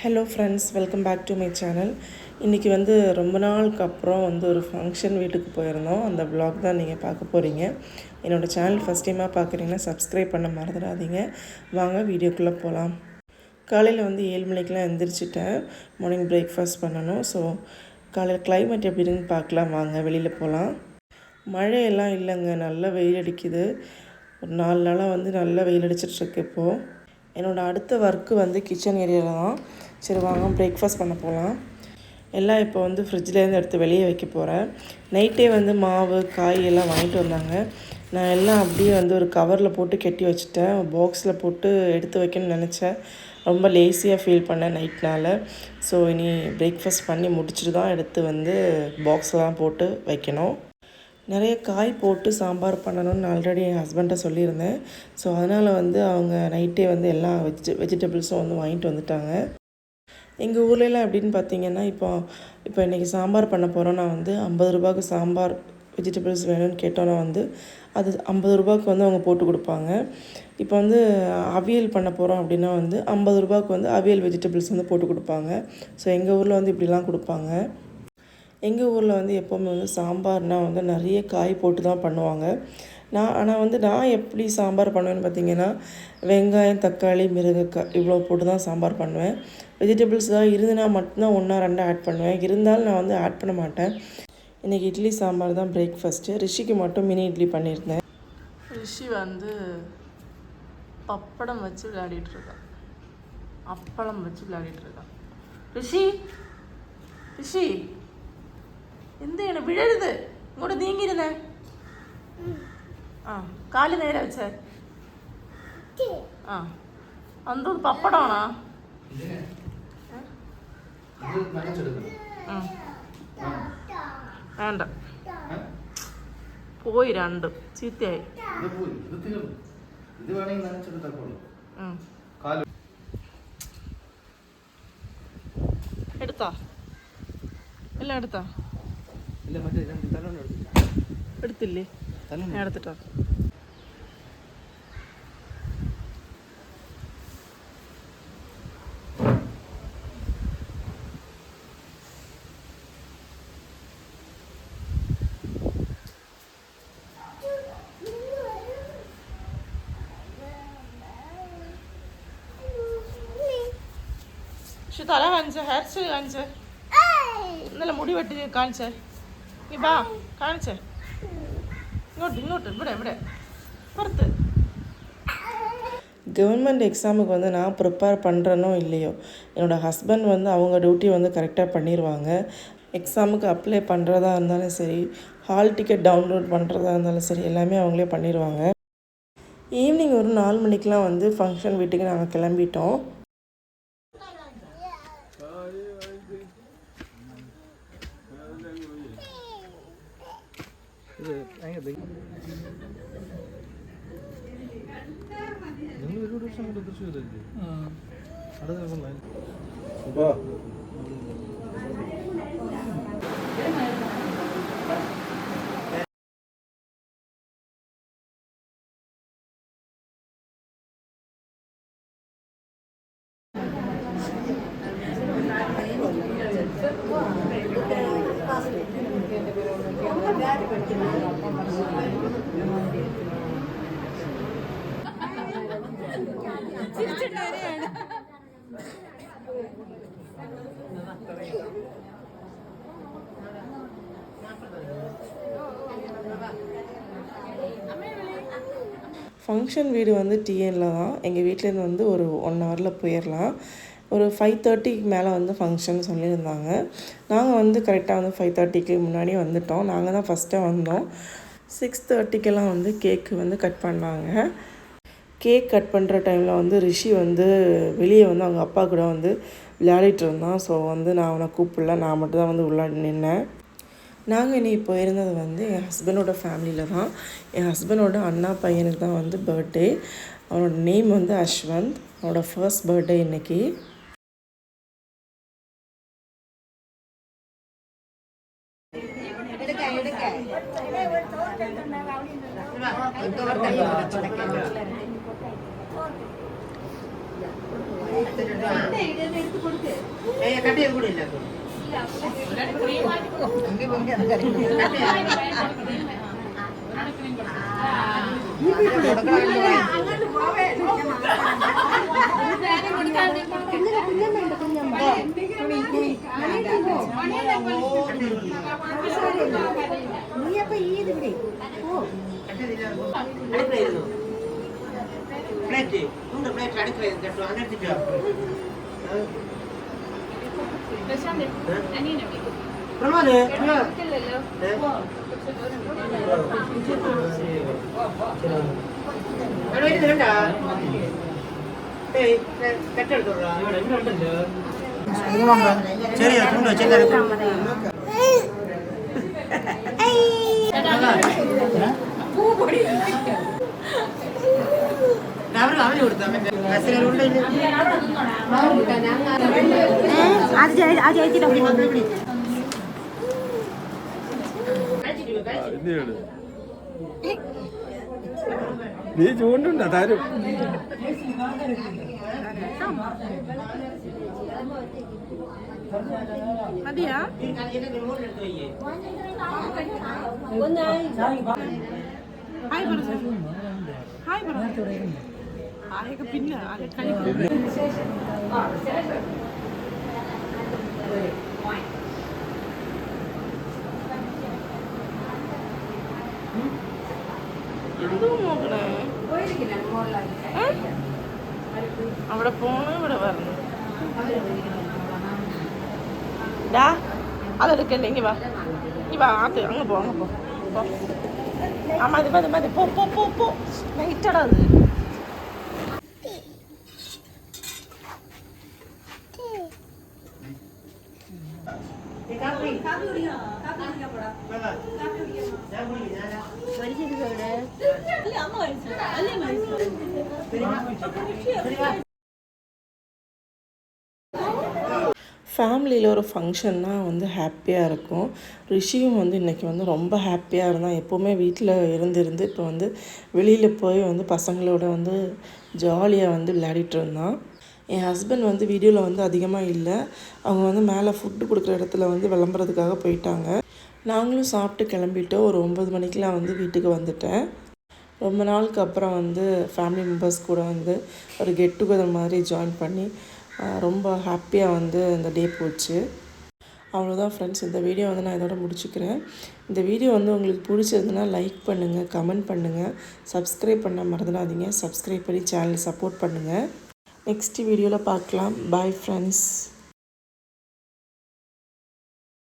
Hello friends, welcome back to my channel. இன்றைக்கி ரொம்ப நாளுக்கு அப்புறம் ஒரு ஃபங்க்ஷன் வீட்டுக்கு போயிருந்தோம். அந்த வ்ளாக் தான் நீங்கள் பார்க்க போகிறீங்க. என்னோடய சேனல் ஃபஸ்ட் டைமாக பார்க்குறீங்கன்னா சப்ஸ்கிரைப் பண்ண மறந்துடாதீங்க. வாங்க வீடியோக்குள்ளே போகலாம். காலையில் 7 மணிக்கெலாம் எழுந்திரிச்சிட்டேன். மார்னிங் பிரேக்ஃபாஸ்ட் பண்ணணும். ஸோ காலையில் கிளைமேட் எப்படின்னு பார்க்கலாம். வாங்க வெளியில் போகலாம். மழையெல்லாம் இல்லைங்க, நல்லா வெயில் அடிக்குது. ஒரு 4 நாளாக நல்லா வெயில் அடிச்சிட்ருக்கு. இப்போது என்னோடய அடுத்த ஒர்க்கு கிச்சன் ஏரியாவில் தான். சரி வாங்க பிரேக்ஃபாஸ்ட் பண்ண போகலாம். எல்லாம் இப்போ ஃப்ரிட்ஜ்லேருந்து எடுத்து வெளியே வைக்க போகிறேன். நைட்டே மாவு காய் எல்லாம் வாங்கிட்டு வந்தாங்க. நான் எல்லாம் அப்படியே ஒரு கவரில் போட்டு கட்டி வச்சுட்டேன். பாக்ஸில் போட்டு எடுத்து வைக்கணும்னு நினச்சேன். ரொம்ப லேசியாக ஃபீல் பண்ணேன் நைட்னால். ஸோ இனி பிரேக்ஃபாஸ்ட் பண்ணி முடிச்சுட்டு தான் எடுத்து பாக்ஸ்லாம் போட்டு வைக்கணும். நிறைய காய் போட்டு சாம்பார் பண்ணணும்னு ஆல்ரெடி என் ஹஸ்பண்ட்டை சொல்லியிருந்தேன். ஸோ அதனால் அவங்க நைட்டே எல்லா வெஜிடபிள்ஸும் வாங்கிட்டு வந்துட்டாங்க. எங்கள் ஊர்லலாம் எப்படின்னு பார்த்தீங்கன்னா, இப்போ இன்றைக்கி சாம்பார் பண்ண போகிறோன்னா 50 ரூபாய்க்கு சாம்பார் வெஜிடபிள்ஸ் வேணும்னு கேட்டோன்னா அது 50 ரூபாய்க்கு அவங்க போட்டு கொடுப்பாங்க. இப்போ அவியல் பண்ண போகிறோம் அப்படின்னா 50 ரூபாய்க்கு அவியல் வெஜிடபிள்ஸ் போட்டு கொடுப்பாங்க. ஸோ எங்கள் ஊரில் இப்படிலாம் கொடுப்பாங்க. எங்கள் ஊரில் எப்போவுமே சாம்பார்னால் நிறைய காய் போட்டு தான் பண்ணுவாங்க. நான் எப்படி சாம்பார் பண்ணுவேன்னு பார்த்தீங்கன்னா, வெங்காயம், தக்காளி, மிளகாய் இவ்வளோ போட்டு தான் சாம்பார் பண்ணுவேன். வெஜிடபிள்ஸ் தான் இருந்துனா மட்டும்தான் 1-2 ஆட் பண்ணுவேன். இருந்தாலும் நான் ஆட் பண்ண மாட்டேன். இன்றைக்கி இட்லி சாம்பார் தான் பிரேக்ஃபாஸ்ட்டு. ரிஷிக்கு மட்டும் மினி இட்லி பண்ணியிருந்தேன். ரிஷி பப்படம் வச்சு விளையாடிட்டுருக்கான். அப்பளம் வச்சு விளையாடிட்டுருக்கான். ரிஷி ரிஷி என்ன விழுது இங்கோட நீங்கிருந்தேன். காலு നേരെ വെച്ച ഒരു പപ്പടമാണോ? വേണ്ട, പോയി രണ്ടും ചീത്തയായി. എടുത്താ എല്ലാം എടുത്താ? എടുത്തില്ലേ? ഞാൻ എടുത്തിട്ടോ. തല കാണിച്ച, ഹെയർ സ്റ്റൈൽ കാണിച്ച, ഇന്നലെ മുടി വെട്ടി കാണിച്ച, നീ വാ കാണിച്ച, ഇങ്ങോട്ട് ഇവിടെ പുറത്ത്. கவர்மெண்ட் எக்ஸாமுக்கு நான் ப்ரிப்பேர் பண்ணுறனோ இல்லையோ, என்னோடய ஹஸ்பண்ட் அவங்க டியூட்டி கரெக்டாக பண்ணிடுவாங்க. எக்ஸாமுக்கு அப்ளை பண்ணுறதா இருந்தாலும் சரி, ஹால் டிக்கெட் டவுன்லோட் பண்ணுறதா இருந்தாலும் சரி, எல்லாமே அவங்களே பண்ணிடுவாங்க. ஈவினிங் ஒரு 4 மணிக்கெலாம் ஃபங்க்ஷன் வீட்டுக்கு நாங்கள் கிளம்பிட்டோம். ஃபங்க்ஷன் வீடு டிஎனில் தான். எங்கள் வீட்டிலேருந்து ஒரு 1 ஹவரில் போயிடலாம். ஒரு 5:30க்கு மேலே ஃபங்க்ஷன் சொல்லியிருந்தாங்க. நாங்கள் கரெக்டாக 5:30க்கு முன்னாடி வந்துட்டோம். நாங்கள் தான் ஃபஸ்ட்டாக வந்தோம். 6:30க்கெல்லாம் கேக்கு கட் பண்ணாங்க. கேக் கட் பண்ணுற டைமில் ரிஷி வெளியே அவங்க அப்பா கூட விளையாடிட்டு இருந்தான். ஸோ நான் அவனை கூப்பிடல, நான் மட்டும் தான் உள்ளாடி நின்னேன். நாங்கள் இனி போயிருந்தது என் ஹஸ்பண்டோட ஃபேமிலியில் தான். என் ஹஸ்பண்டோட அண்ணா பையனுக்கு தான் பர்த்டே. அவனோட நேம் அஸ்வந்த். அவனோட ஃபர்ஸ்ட் பர்த்டே இன்றைக்கி. எடுத்து கொடுத்து നീ ചൂണ്ടുണ്ട തരും മതിയാ ഹായ് പറഞ്ഞു ഹായ് പറഞ്ഞു ഹായൊക്കെ പിന്നെ എന്തോ നോക്കണേ അവിടെ പോണു ഇവിടെ വരണം ഡാ അതെടുക്കല്ലേ ഇങ്ങി വാ അത് അങ്ങ് പോ ആ മതി മതി മതി പോ നൈറ്റടാ അത് ஃபேமிலியில் ஒரு ஃபங்க்ஷன்னா வந்து ஹாப்பியாக இருக்கும். ரிஷியும் வந்து இன்றைக்கி வந்து ரொம்ப ஹாப்பியாக இருந்தான். எப்போவுமே வீட்டில் இருந்து இப்போ வந்து வெளியில் போய் வந்து பசங்களோட வந்து ஜாலியாக வந்து விளையாடிட்டு இருந்தான். என் ஹஸ்பண்ட் வந்து வீடியோவில் வந்து அதிகமாக இல்லை. அவங்க வந்து மேலே ஃபுட்டு கொடுக்குற இடத்துல வந்து விளம்புறதுக்காக போயிட்டாங்க. நாங்களும் சாப்பிட்டு கிளம்பிட்டோம். ஒரு 9 மணிக்கெலாம் வந்து வீட்டுக்கு வந்துட்டேன். ரொம்ப நாளுக்கு அப்புறம் வந்து ஃபேமிலி மெம்பர்ஸ் கூட வந்து ஒரு கெட் டுகெதர் மாதிரி ஜாயின் பண்ணி ரொம்ப ஹாப்பியாக வந்து இந்த டே போச்சு. அவ்வளோதான் ஃப்ரெண்ட்ஸ், இந்த வீடியோ வந்து நான் இதோட முடிச்சுக்கிறேன். இந்த வீடியோ வந்து உங்களுக்கு பிடிச்சிருந்துன்னா லைக் பண்ணுங்கள், கமெண்ட் பண்ணுங்கள், சப்ஸ்கிரைப் பண்ண மறந்துடாதீங்க. சப்ஸ்கிரைப் பண்ணி சேனலை சப்போர்ட் பண்ணுங்கள். நெக்ஸ்ட் வீடியோவில் பார்க்கலாம். Bye friends.